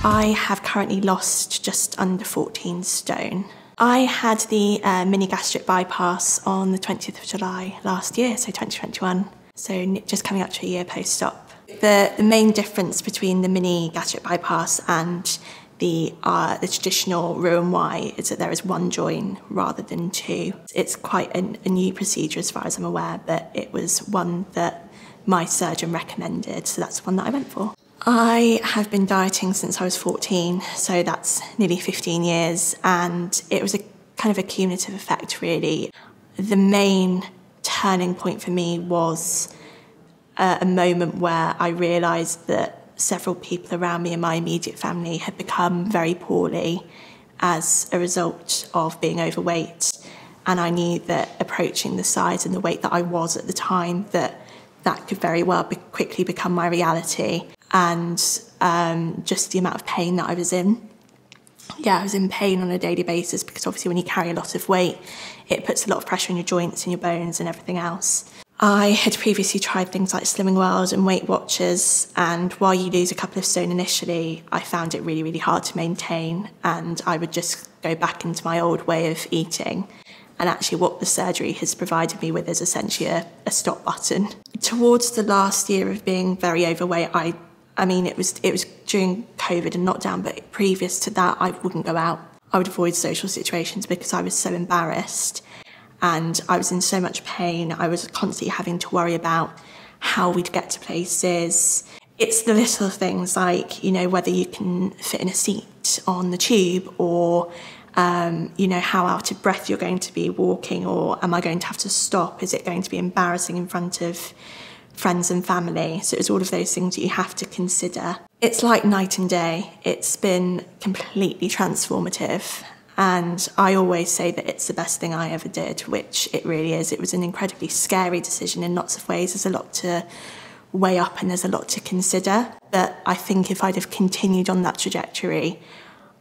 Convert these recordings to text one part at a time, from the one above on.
I have currently lost just under 14 stone. I had the Mini Gastric bypass on the 20th of July last year, so 2021, so just coming up to a year post-op. The main difference between the Mini Gastric bypass and the traditional Roux-en-Y is that there is one join rather than two. It's quite a new procedure as far as I'm aware, but it was one that my surgeon recommended, so that's the one that I went for. I have been dieting since I was 14, so that's nearly 15 years, and it was a kind of a cumulative effect, really. The main turning point for me was a moment where I realised that several people around me in my immediate family had become very poorly as a result of being overweight, and I knew that approaching the size and the weight that I was at the time, that could very well quickly become my reality. And just the amount of pain that I was in. Yeah, I was in pain on a daily basis because obviously when you carry a lot of weight, it puts a lot of pressure on your joints and your bones and everything else. I had previously tried things like Slimming World and Weight Watchers, and while you lose a couple of stone initially, I found it really, really hard to maintain, and I would just go back into my old way of eating. And actually what the surgery has provided me with is essentially a stop button. Towards the last year of being very overweight, I mean, it was during COVID and lockdown, but previous to that, I wouldn't go out. I would avoid social situations because I was so embarrassed and I was in so much pain. I was constantly having to worry about how we'd get to places. It's the little things like, you know, whether you can fit in a seat on the tube, or, you know, how out of breath you're going to be walking, or am I going to have to stop? Is it going to be embarrassing in front of friends and family? So it's all of those things that you have to consider. It's like night and day. It's been completely transformative, and I always say that it's the best thing I ever did, which it really is. It was an incredibly scary decision in lots of ways. There's a lot to weigh up and there's a lot to consider, but I think if I'd have continued on that trajectory,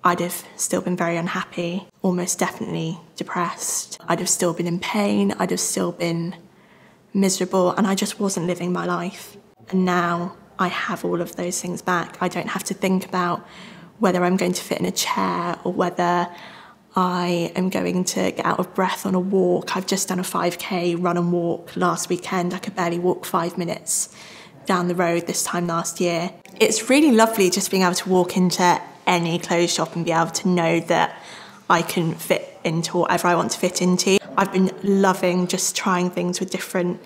I'd have still been very unhappy, almost definitely depressed. I'd have still been in pain, I'd have still been miserable, and I just wasn't living my life. And now I have all of those things back. I don't have to think about whether I'm going to fit in a chair or whether I am going to get out of breath on a walk. I've just done a 5K run and walk last weekend. I could barely walk 5 minutes down the road this time last year. It's really lovely just being able to walk into any clothes shop and be able to know that I can fit into whatever I want to fit into. I've been loving just trying things with different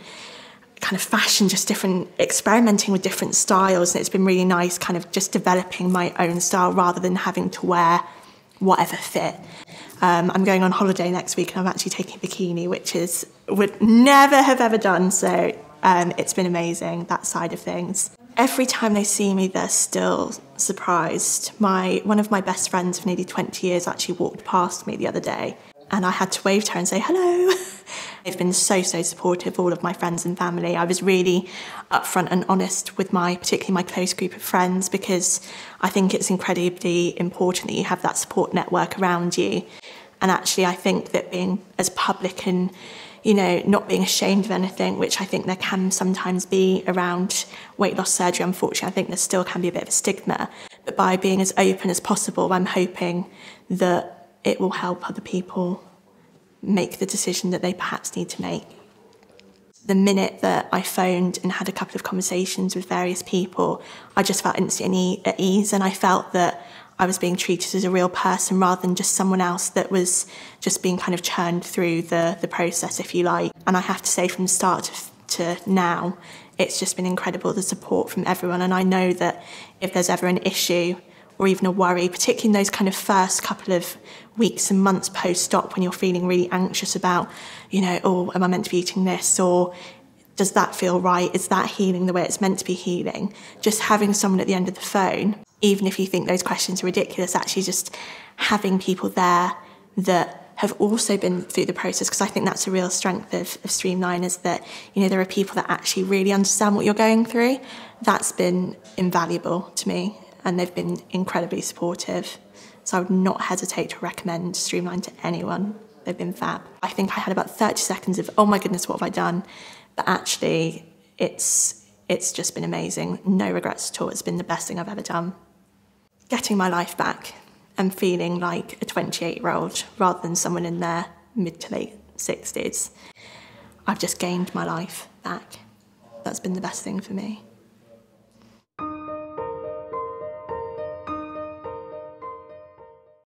kind of fashion, just different, experimenting with different styles, and it's been really nice kind of just developing my own style rather than having to wear whatever fit. I'm going on holiday next week and I'm actually taking a bikini, which would never have ever done, so it's been amazing, that side of things. Every time they see me, they're still surprised. One of my best friends of nearly 20 years actually walked past me the other day, and I had to wave to her and say hello. They've been so supportive, all of my friends and family. I was really upfront and honest with particularly my close group of friends, because I think it's incredibly important that you have that support network around you. And actually, I think that being as public and, you know, not being ashamed of anything, which I think there can sometimes be around weight loss surgery, unfortunately, I think there still can be a bit of a stigma. But by being as open as possible, I'm hoping that it will help other people make the decision that they perhaps need to make. The minute that I phoned and had a couple of conversations with various people, I just felt instantly at ease, and I felt that I was being treated as a real person rather than just someone else that was just being kind of churned through the process, if you like. And I have to say, from start to now, it's just been incredible, the support from everyone. And I know that if there's ever an issue or even a worry, particularly in those kind of first couple of weeks and months post-op when you're feeling really anxious about, you know, oh, am I meant to be eating this? Or does that feel right? Is that healing the way it's meant to be healing? Just having someone at the end of the phone, even if you think those questions are ridiculous, actually just having people there that have also been through the process, because I think that's a real strength of Streamline, is that, you know, there are people that actually really understand what you're going through. That's been invaluable to me, and they've been incredibly supportive. So I would not hesitate to recommend Streamline to anyone. They've been fab. I think I had about 30 seconds of, oh my goodness, what have I done? But actually, it's just been amazing. No regrets at all. It's been the best thing I've ever done. getting my life back and feeling like a 28-year-old rather than someone in their mid to late 60s. I've just gained my life back. That's been the best thing for me.